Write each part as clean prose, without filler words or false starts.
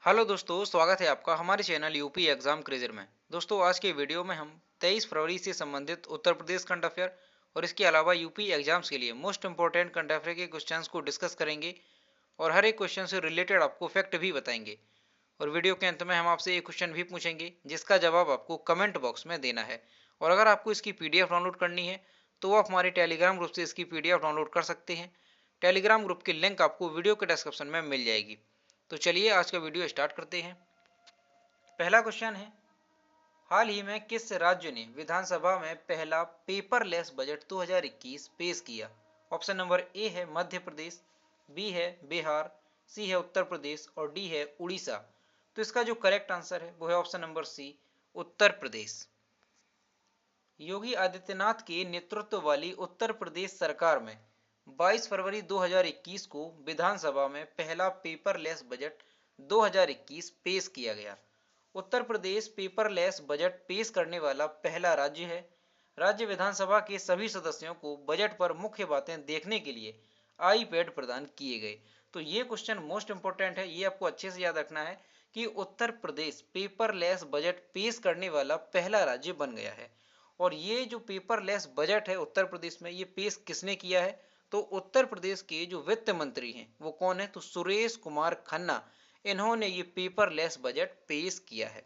Hello दोस्तों, स्वागत है आपका हमारे चैनल यूपी एग्जाम क्रेजर में। दोस्तों, आज के वीडियो में हम 23 फरवरी से संबंधित उत्तर प्रदेश करंट अफेयर और इसके अलावा यूपी एग्जाम्स के लिए मोस्ट इंपॉर्टेंट करंट अफेयर के क्वेश्चंस को डिस्कस करेंगे और हर एक क्वेश्चन से रिलेटेड आपको फैक्ट भी बताएंगे। और वीडियो के अंत में हम आपसे एक क्वेश्चन भी पूछेंगे जिसका जवाब आपको कमेंट बॉक्स में देना है। और अगर आपको इसकी पीडीएफ डाउनलोड करनी है तो आप हमारे टेलीग्राम ग्रुप से इसकी पीडीएफ डाउनलोड कर सकते हैं। टेलीग्राम ग्रुप की लिंक आपको वीडियो के डिस्क्रिप्शन में मिल जाएगी। तो चलिए आज का वीडियो स्टार्ट करते हैं। पहला क्वेश्चन है, हाल ही में किस राज्य ने विधानसभा में पहला पेपरलेस बजट 2021 पेश किया? ऑप्शन नंबर ए है मध्य प्रदेश, बी है बिहार, सी है उत्तर प्रदेश और डी है उड़ीसा। तो इसका जो करेक्ट आंसर है वो है option number C, Uttar Pradesh. Yogi Adityanath के नेतृत्व वाली उत्तर प्रदेश सरकार में 22 फरवरी 2021 को विधानसभा में पहला पेपरलेस बजट 2021 पेश किया गया। उत्तर प्रदेश पेपरलेस बजट पेश करने वाला पहला राज्य है। राज्य विधानसभा के सभी सदस्यों को बजट पर मुख्य बातें देखने के लिए आईपैड प्रदान किए गए। तो ये क्वेश्चन मोस्ट इंपोर्टेंट है, ये आपको अच्छे से याद रखना है कि उत्तर प्रदेश पेपरलेस बजट पेश करने वाला पहला राज्य बन गया है। और ये जो पेपरलेस बजट है उत्तर प्रदेश में, ये पेश किसने किया है? तो उत्तर प्रदेश के जो वित्त मंत्री हैं वो कौन है? तो सुरेश कुमार खन्ना, इन्होंने ये पेपरलेस बजट पेश किया है।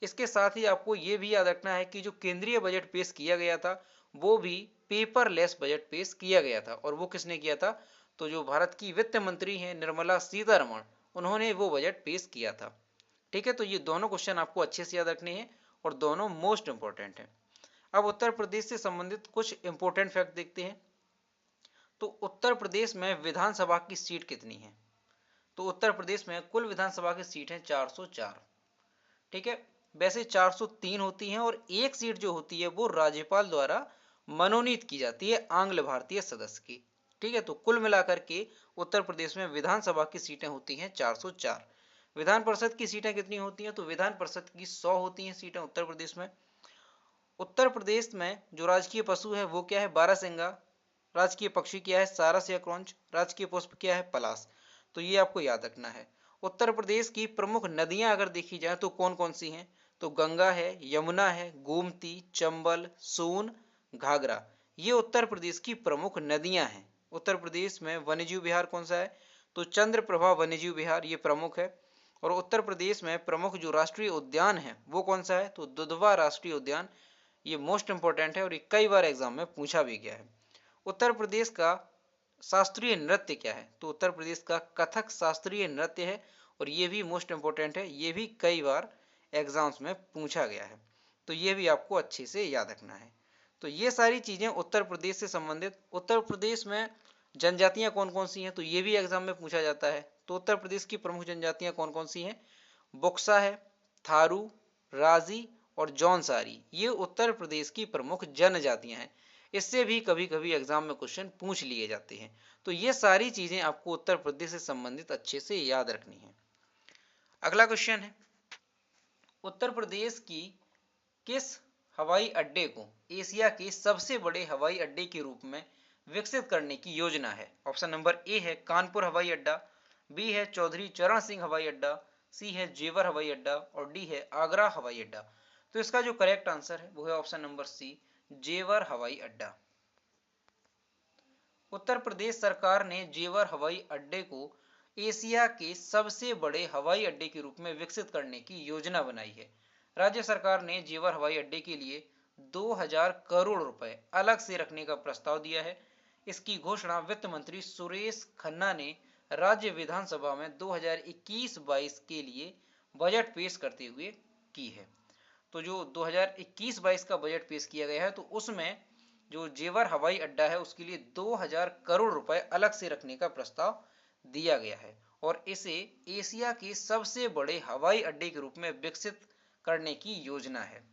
इसके साथ ही आपको ये भी याद रखना है कि जो केंद्रीय बजट पेश किया गया था वो भी पेपरलेस बजट पेश किया गया था। और वो किसने किया था? तो जो भारत की वित्त मंत्री हैं निर्मला सीतारमण, उन्होंने वो बजट पेश किया था। ठीक है, तो ये दोनों क्वेश्चन आपको अच्छे से याद रखने हैं और दोनों मोस्ट इंपॉर्टेंट हैं। अब उत्तर प्रदेश से संबंधित कुछ इंपॉर्टेंट फैक्ट देखते हैं। तो उत्तर प्रदेश में विधानसभा की सीट कितनी है? तो उत्तर प्रदेश में कुल विधानसभा की सीट है 404। ठीक है, वैसे 403 होती हैं और एक सीट जो होती है वो राज्यपाल द्वारा मनोनीत की जाती है आंग्ल भारतीय सदस्य की। ठीक है, तो कुल मिलाकर के उत्तर प्रदेश में विधानसभा की सीटें होती हैं 404। विधान परिषद की सीटें कितनी होती हैं? तो विधान परिषद की 100 होती हैं सीटें उत्तर प्रदेश में। उत्तर प्रदेश में जो राजकीय पशु है वो क्या है? बारहसिंगा। राजकीय पक्षी क्या है? सारस या क्रौंच। राजकीय पुष्प क्या है? पलाश। तो ये आपको याद रखना है। उत्तर प्रदेश की प्रमुख नदियां अगर देखी जाए तो कौन कौन सी हैं? तो गंगा है, यमुना है, गोमती, चंबल, सोन, घाघरा। ये उत्तर प्रदेश की प्रमुख नदियां हैं। उत्तर प्रदेश में वन्यजीव विहार कौन सा है? तो चंद्रप्रभा वन्यजीव विहार, ये प्रमुख है। और उत्तर प्रदेश में प्रमुख जो राष्ट्रीय उद्यान है वो कौन सा है? तो दुधवा राष्ट्रीय उद्यान, ये मोस्ट इंपॉर्टेंट है और ये कई बार एग्जाम में पूछा भी गया है। उत्तर प्रदेश का शास्त्रीय नृत्य क्या है? तो उत्तर प्रदेश का कथक शास्त्रीय नृत्य है और ये भी मोस्ट इंपॉर्टेंट है, ये भी कई बार एग्जाम्स में पूछा गया है। तो ये भी आपको अच्छे से याद रखना है। तो ये सारी चीजें उत्तर प्रदेश से संबंधित। उत्तर प्रदेश में जनजातियां कौन कौन सी हैं? तो ये भी एग्जाम में पूछा जाता है। तो उत्तर प्रदेश की प्रमुख जनजातियां कौन कौन सी हैं? बुक्सा है, थारू, राजी और जौनसारी, ये उत्तर प्रदेश की प्रमुख जनजातियां हैं। इससे भी कभी कभी एग्जाम में क्वेश्चन पूछ लिए जाते हैं। तो ये सारी चीजें आपको उत्तर प्रदेश से संबंधित अच्छे से याद रखनी है। अगला क्वेश्चन है, उत्तर प्रदेश की किस हवाई अड्डे को एशिया के सबसे बड़े हवाई अड्डे के रूप में विकसित करने की योजना है? ऑप्शन नंबर ए है कानपुर हवाई अड्डा, बी है चौधरी चरण सिंह हवाई अड्डा, सी है जेवर हवाई अड्डा और डी है आगरा हवाई अड्डा। तो इसका जो करेक्ट आंसर है वो है ऑप्शन नंबर सी, जेवर हवाई अड्डा। उत्तर प्रदेश सरकार ने जेवर हवाई अड्डे को एशिया के सबसे बड़े हवाई अड्डे के रूप में विकसित करने की योजना बनाई है। राज्य सरकार ने जेवर हवाई अड्डे के लिए 2000 करोड़ रुपए अलग से रखने का प्रस्ताव दिया है। इसकी घोषणा वित्त मंत्री सुरेश खन्ना ने राज्य विधानसभा में 2021-22 के लिए बजट पेश करते हुए की है। तो जो 2021-22 का बजट पेश किया गया है तो उसमें जो जेवर हवाई अड्डा है उसके लिए 2000 करोड़ रुपए अलग से रखने का प्रस्ताव दिया गया है और इसे एशिया के सबसे बड़े हवाई अड्डे के रूप में विकसित करने की योजना है।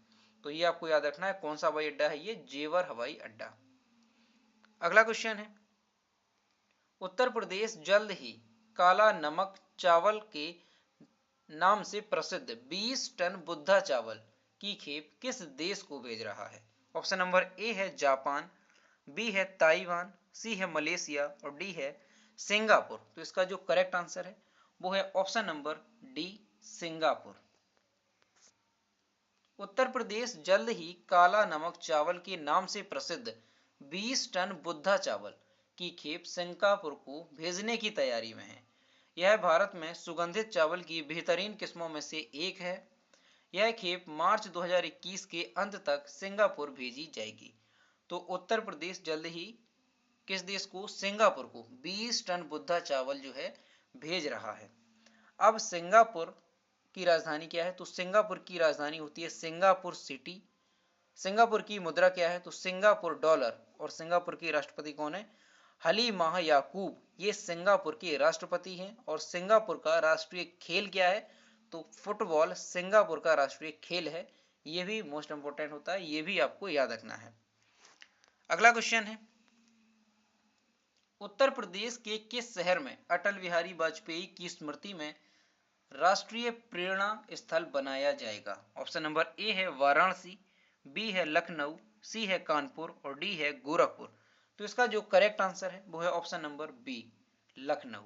तो ये आपको याद रखना है, कौन सा हवाई अड्डा है? ये जेवर हवाई अड्डा। अगला क्वेश्चन है, उत्तर प्रदेश जल्द ही काला नमक चावल के नाम से प्रसिद्ध 20 टन बुद्धा चावल की खेप किस देश को भेज रहा है? ऑप्शन नंबर ए है जापान, बी है ताइवान, सी है मलेशिया और डी है सिंगापुर। तो इसका जो करेक्ट आंसर है वो है option number D, Singapore. Uttar Pradesh जल्द ही काला नमक चावल के नाम से प्रसिद्ध 20 टन बुद्धा चावल की खेप सिंगापुर को भेजने की तैयारी में है। यह भारत में सुगंधित चावल की बेहतरीन किस्मों में से एक है। यह खेप मार्च 2021 के अंत तक सिंगापुर भेजी जाएगी। तो उत्तर प्रदेश जल्द ही किस देश को? सिंगापुर को 20 टन बुद्धा चावल जो है भेज रहा है। अब सिंगापुर की राजधानी क्या है? तो सिंगापुर की राजधानी होती है सिंगापुर सिटी। सिंगापुर की मुद्रा क्या है? तो सिंगापुर डॉलर। और सिंगापुर के राष्ट्रपति कौन है? हलीमाह याकूब। ये सिंगापुर के राष्ट्रपति हैं। और सिंगापुर का राष्ट्रीय खेल क्या है? तो फुटबॉल सिंगापुर का राष्ट्रीय खेल है। ये भी मोस्ट इंपोर्टेंट होता है, ये भी आपको याद रखना है। अगला क्वेश्चन है, उत्तर प्रदेश के किस शहर में अटल बिहारी वाजपेयी की स्मृति में राष्ट्रीय प्रेरणा स्थल बनाया जाएगा? ऑप्शन नंबर ए है वाराणसी, बी है लखनऊ, सी है कानपुर और डी है गोरखपुर। तो इसका जो करेक्ट आंसर है वो है option number B, Lucknow.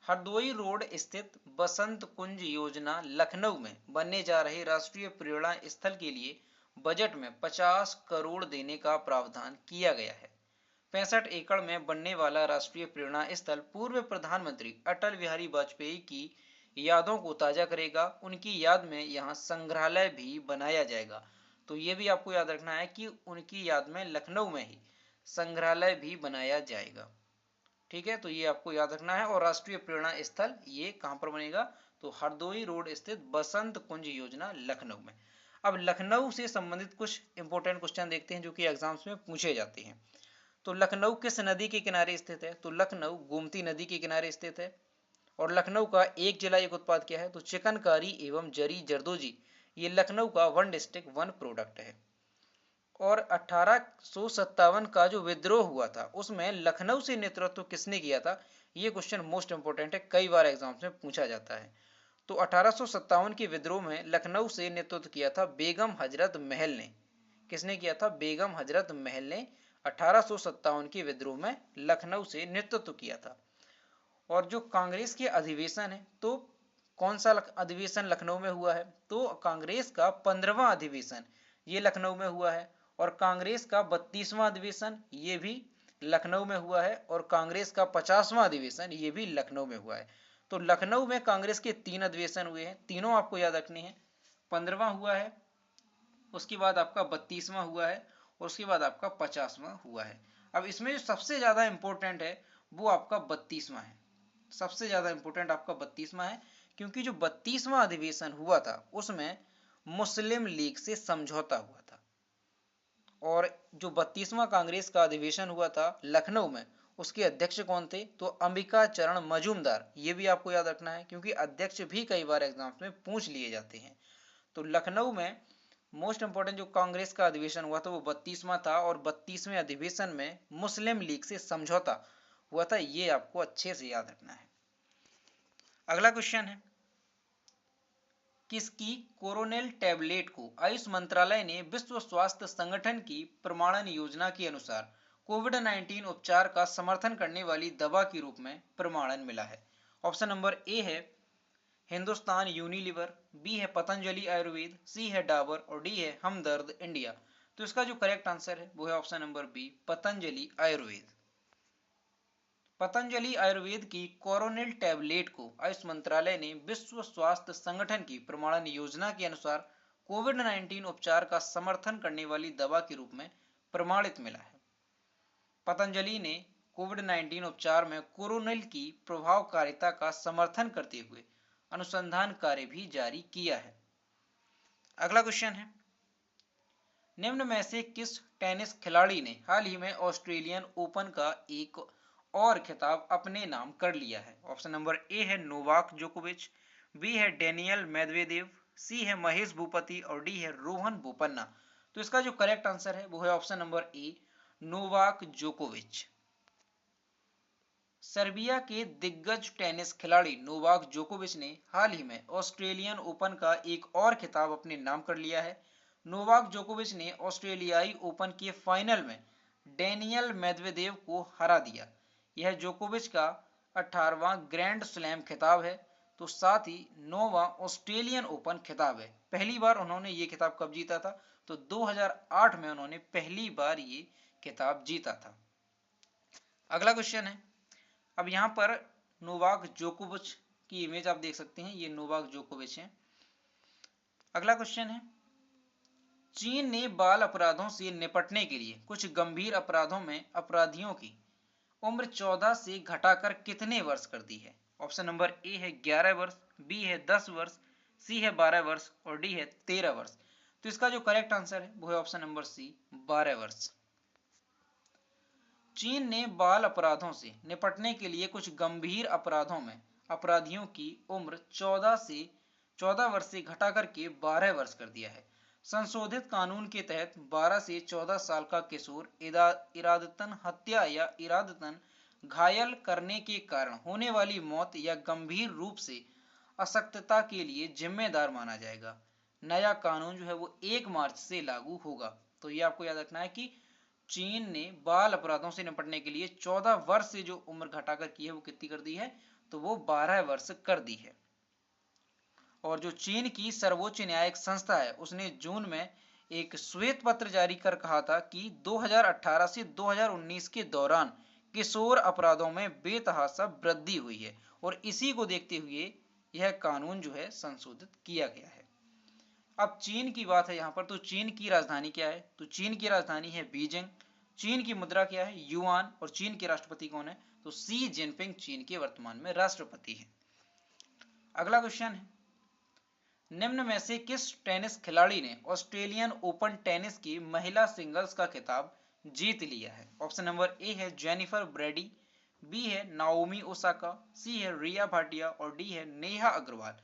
Hardoi road स्थित बसंत कुंज योजना लखनऊ में बनने जा रहे राष्ट्रीय प्रेरणा स्थल के लिए बजट में 50 करोड़ देने का प्रावधान किया गया है। 65 एकड़ में बनने वाला राष्ट्रीय प्रेरणा स्थल पूर्व प्रधानमंत्री अटल बिहारी वाजपेयी की यादों को ताजा करेगा। उनकी याद में यहाँ संग्रहालय भी बनाया जाएगा। तो ये भी आपको याद रखना है कि उनकी याद में लखनऊ में ही संग्रहालय भी बनाया जाएगा। ठीक है, तो ये आपको याद रखना है। और राष्ट्रीय प्रेरणा स्थल ये कहाँ पर बनेगा? तो हरदोई रोड स्थित बसंत कुंज योजना लखनऊ में। अब लखनऊ से संबंधित कुछ इंपॉर्टेंट क्वेश्चन देखते हैं जो कि एग्जाम्स में पूछे जाते हैं। तो लखनऊ किस नदी के किनारे स्थित है? तो लखनऊ गोमती नदी के किनारे स्थित है। और लखनऊ का एक जिला एक उत्पाद क्या है? तो चिकनकारी एवं जरी जरदोजी। ये लखनऊ का वन डिस्ट्रिक्ट वन प्रोडक्ट है। और 1857 का जो विद्रोह हुआ था उसमें लखनऊ से नेतृत्व किसने किया था? ये क्वेश्चन मोस्ट इंपोर्टेंट है, कई बार एग्जाम्स में पूछा जाता है। तो 1857 के विद्रोह में लखनऊ से नेतृत्व किया था बेगम हजरत महल ने। किसने किया था? बेगम हजरत महल ने 1857 के विद्रोह में लखनऊ से नेतृत्व किया था। और जो कांग्रेस के अधिवेशन है, तो कौन सा अधिवेशन लखनऊ में हुआ है? तो कांग्रेस का 15वां अधिवेशन ये लखनऊ में हुआ है। और कांग्रेस का 32वां अधिवेशन ये भी लखनऊ में हुआ है। और कांग्रेस का 50वां अधिवेशन ये भी लखनऊ में हुआ है। तो लखनऊ में कांग्रेस के 3 अधिवेशन हुए हैं, तीनों आपको याद रखने हैं। 15वां हुआ है, उसके बाद आपका 32वां हुआ है और उसके बाद आपका 50वां हुआ है। अब इसमें जो सबसे ज्यादा इंपॉर्टेंट है वो आपका 32वां है। सबसे ज्यादा इंपॉर्टेंट आपका 32वां है, क्योंकि जो 32वां अधिवेशन हुआ था उसमें मुस्लिम लीग से समझौता हुआ था। और जो 32वां कांग्रेस का अधिवेशन हुआ था लखनऊ में, उसके अध्यक्ष कौन थे? तो अंबिका चरण मजूमदार। ये भी आपको याद रखना है क्योंकि अध्यक्ष भी कई बार एग्जाम्स में पूछ लिए जाते हैं। तो लखनऊ में मोस्ट इंपोर्टेंट जो कांग्रेस का अधिवेशन हुआ था वो 32वां था। और 32वें अधिवेशन में मुस्लिम लीग से समझौता हुआ था, ये आपको अच्छे से याद रखना है। अगला क्वेश्चन है, किसकी कोरोनिल टैबलेट को आयुष मंत्रालय ने विश्व स्वास्थ्य संगठन की प्रमाणन योजना के अनुसार कोविड-19 उपचार का समर्थन करने वाली दवा के रूप में प्रमाणन मिला है? ऑप्शन नंबर ए है हिंदुस्तान यूनिलीवर, बी है पतंजलि आयुर्वेद, सी है डाबर और डी है हमदर्द इंडिया। तो इसका जो करेक्ट आंसर है वो है option number B, Patanjali Ayurved. Patanjali Ayurved की कोरोनिल टैबलेट को आयुष मंत्रालय ने विश्व स्वास्थ्य संगठन की प्रमाणन योजना के अनुसार कोविड-19 उपचार का समर्थन करने वाली दवा के रूप में प्रमाणित मिला है। पतंजलि ने कोविड-19 उपचार में कोरोनिल की प्रभावकारिता का समर्थन करते हुए अनुसंधान कार्य भी जारी किया है। अगला क्वेश्चन है, निम्न में से किस टेनिस खिलाड़ी ने हाल ही में ऑस्ट्रेलियन ओपन का एक और खिताब अपने नाम कर लिया है? ऑप्शन नंबर ए है नोवाक जोकोविच, बी है डेनियल मेदवेदेव, सी है महेश भूपति और डी है रोहन बोपन्ना। तो इसका जो करेक्ट आंसर है वो है ऑप्शन नंबर ए, नोवाक जोकोविच। सर्बिया के दिग्गज टेनिस खिलाड़ी नोवाक जोकोविच ने हाल ही में ऑस्ट्रेलियन ओपन का एक और खिताब अपने नाम कर लिया है। नोवाक जोकोविच ने ऑस्ट्रेलियाई ओपन के फाइनल में डेनियल मेदवेदेव को हरा दिया। यह जोकोविच का 18वां ग्रैंड स्लैम खिताब है। तो साथ ही 9वां ऑस्ट्रेलियन ओपन खिताब है। पहली बार उन्होंने ये खिताब कब जीता था? तो 2008 में उन्होंने पहली बार ये खिताब जीता था। अगला क्वेश्चन है, अब यहाँ पर नोवाक जोकोविच की इमेज आप देख सकते हैं, ये नोवाक जोकोविच है। अगला क्वेश्चन है, चीन ने बाल अपराधों से निपटने के लिए कुछ गंभीर अपराधों में अपराधियों की उम्र 14 से घटाकर कितने वर्ष कर दी है? ऑप्शन नंबर ए है 11 वर्ष, बी है 10 वर्ष, सी है 12 वर्ष और डी है 13 वर्ष। तो इसका जो करेक्ट आंसर है वो है ऑप्शन नंबर सी, 12 वर्ष। चीन ने बाल अपराधों से निपटने के लिए कुछ गंभीर अपराधों में अपराधियों की उम्र 14 वर्ष से घटाकर के 12 वर्ष कर दिया है। संशोधित कानून के तहत 12 से 14 साल का किशोर इरादतन हत्या या इरादतन घायल करने के कारण होने वाली मौत या गंभीर रूप से अशक्तता के लिए जिम्मेदार माना जाएगा। नया कानून जो है वो 1 मार्च से लागू होगा। तो ये आपको याद रखना है कि चीन ने बाल अपराधों से निपटने के लिए 14 वर्ष से जो उम्र घटाकर की है वो कितनी कर दी है? तो वो 12 वर्ष कर दी है। और जो चीन की सर्वोच्च न्यायिक संस्था है उसने जून में एक श्वेत पत्र जारी कर कहा था कि 2018 से 2019 के दौरान किशोर अपराधों में बेतहाशा वृद्धि हुई है और इसी को देखते हुए यह कानून जो है संशोधित किया गया है। अब चीन की बात है यहाँ पर, तो चीन की राजधानी क्या है? तो चीन की राजधानी है बीजिंग। चीन की मुद्रा क्या है? युआन। और चीन के राष्ट्रपति कौन है? तो शी जिनपिंग चीन के वर्तमान में राष्ट्रपति हैं। अगला क्वेश्चन है, निम्न में से किस टेनिस खिलाड़ी ने ऑस्ट्रेलियन ओपन टेनिस की महिला सिंगल्स का खिताब जीत लिया है? ऑप्शन नंबर ए है जेनिफर ब्रेडी, बी है नाओमी ओसाका, सी है रिया भाटिया और डी है नेहा अग्रवाल।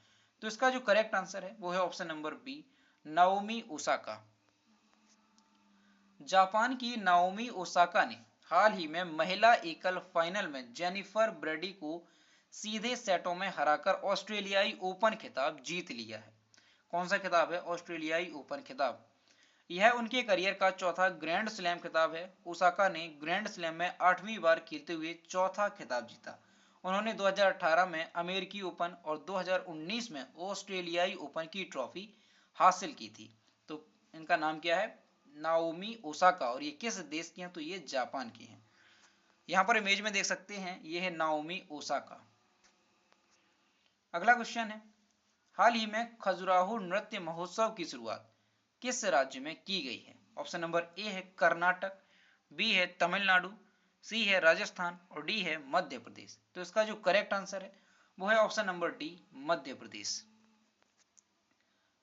तो इसका जो करेक्ट आंसर है वो है option number B, Naomi Osaka. Japan की नाओमी ओसाका ने हाल ही में महिला एकल फाइनल में जेनिफर ब्रेडी को सीधे सेटों में हराकर ऑस्ट्रेलियाई ओपन खिताब जीत लिया है। कौन सा खिताब है? ऑस्ट्रेलियाई ओपन खिताब। यह उनके करियर का चौथा ग्रैंड स्लैम खिताब है। ओसाका ने ग्रैंड स्लैम में 8वीं बार खेलते हुए चौथा खिताब जीता। उन्होंने 2018 में अमेरिकी ओपन और 2019 में ऑस्ट्रेलियाई ओपन की ट्रॉफी हासिल की थी। तो इनका नाम क्या है? Naomi Osaka. और ये किस देश की हैं? तो ये जापान की हैं। यहाँ पर इमेज में देख सकते हैं, ये है नाओमी ओसाका। अगला क्वेश्चन है, हाल ही में खजुराहो नृत्य महोत्सव की शुरुआत किस राज्य में की गई है? ऑप्शन नंबर ए है कर्नाटक, बी है तमिलनाडु, सी है राजस्थान और डी है मध्य प्रदेश। तो इसका जो करेक्ट आंसर है वो है option number D, Madhya Pradesh.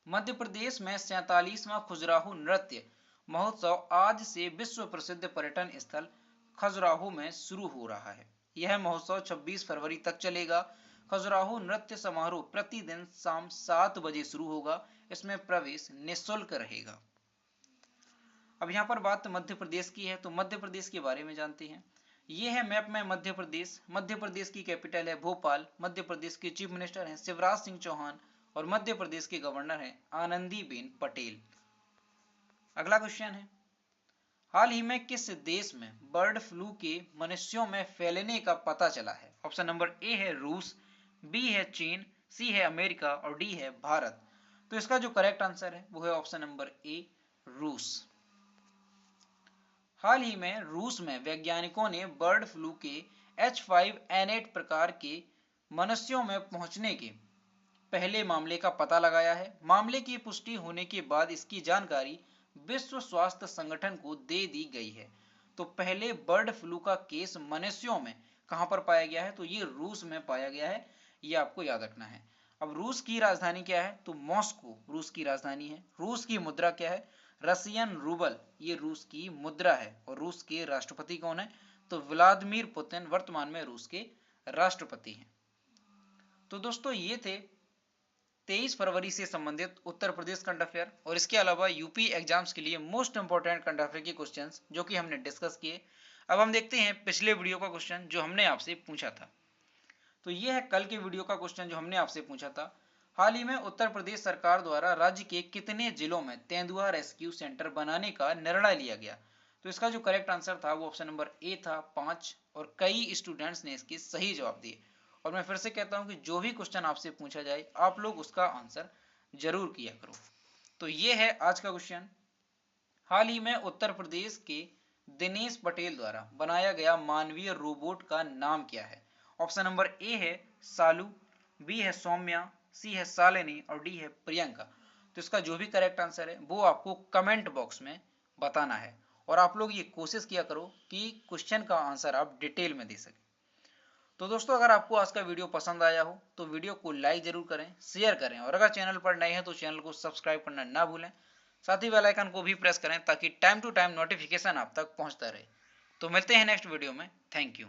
Madhya Pradesh में 47वां खजुराहो नृत्य महोत्सव आज से विश्व प्रसिद्ध पर्यटन स्थल खजुराहो में शुरू हो रहा है। यह महोत्सव 26 फरवरी तक चलेगा। खजुराहो नृत्य समारोह प्रतिदिन शाम 7 बजे शुरू होगा। इसमें प्रवेश निःशुल्क रहेगा। अब यहाँ पर बात मध्य प्रदेश की है, तो मध्य प्रदेश के बारे में जानते हैं। ये है मैप में मध्य प्रदेश। मध्य प्रदेश की कैपिटल है भोपाल। मध्य प्रदेश के चीफ मिनिस्टर हैं शिवराज सिंह चौहान और मध्य प्रदेश के गवर्नर हैं आनंदीबेन पटेल। अगला क्वेश्चन है, हाल ही में किस देश में बर्ड फ्लू के मनुष्यों में फैलने का पता चला है? ऑप्शन नंबर ए है रूस, बी है चीन, सी है अमेरिका और डी है भारत। तो इसका जो करेक्ट आंसर है वो है ऑप्शन नंबर ए, रूस। हाल ही में रूस में वैज्ञानिकों ने बर्ड फ्लू के H5N8 प्रकार के मनुष्यों में पहुंचने के पहले मामले का पता लगाया है। मामले की पुष्टि होने के बाद इसकी जानकारी विश्व स्वास्थ्य संगठन को दे दी गई है। तो पहले बर्ड फ्लू का केस मनुष्यों में कहां पर पाया गया है? तो ये रूस में पाया गया है, ये आपको याद रखना है। अब रूस की राजधानी क्या है? तो मॉस्को रूस की राजधानी है। रूस की मुद्रा क्या है? रसियन रूबल, ये रूस की मुद्रा है। और रूस के राष्ट्रपति कौन है? तो व्लादिमीर पुतिन वर्तमान में रूस के राष्ट्रपति हैं। तो दोस्तों ये थे 23 फरवरी से संबंधित उत्तर प्रदेश करंट अफेयर और इसके अलावा यूपी एग्जाम्स के लिए मोस्ट इंपोर्टेंट करंट अफेयर के क्वेश्चंस जो कि हमने डिस्कस किए। अब हम देखते हैं पिछले वीडियो का क्वेश्चन जो हमने आपसे पूछा था। तो ये है कल के वीडियो का क्वेश्चन जो हमने आपसे पूछा था, हाल ही में उत्तर प्रदेश सरकार द्वारा राज्य के कितने जिलों में तेंदुआ रेस्क्यू सेंटर बनाने का निर्णय लिया गया? तो इसका जो करेक्ट आंसर था वो ऑप्शन नंबर ए था, 5। और कई स्टूडेंट्स ने इसके सही जवाब दिए। और मैं फिर से कहता हूं कि जो भी क्वेश्चन आपसे पूछा जाए आप लोग उसका आंसर जरूर किया करो। तो ये है आज का क्वेश्चन। हाल ही में उत्तर प्रदेश के दिनेश पटेल द्वारा बनाया गया मानवीय रोबोट का नाम क्या है? ऑप्शन नंबर ए है सालू, बी है सौम्या, सी है शालिनी और डी है प्रियंका। तो इसका जो भी करेक्ट आंसर है वो आपको कमेंट बॉक्स में बताना है और आप लोग ये कोशिश किया करो कि क्वेश्चन का आंसर आप डिटेल में दे सकें। तो दोस्तों अगर आपको आज का वीडियो पसंद आया हो तो वीडियो को लाइक जरूर करें, शेयर करें और अगर चैनल पर नए हैं तो चैनल को सब्सक्राइब करना ना भूलें। साथ ही बेल आइकन को भी प्रेस करें ताकि टाइम टू टाइम नोटिफिकेशन आप तक पहुंचता रहे। तो मिलते हैं नेक्स्ट वीडियो में। Thank you.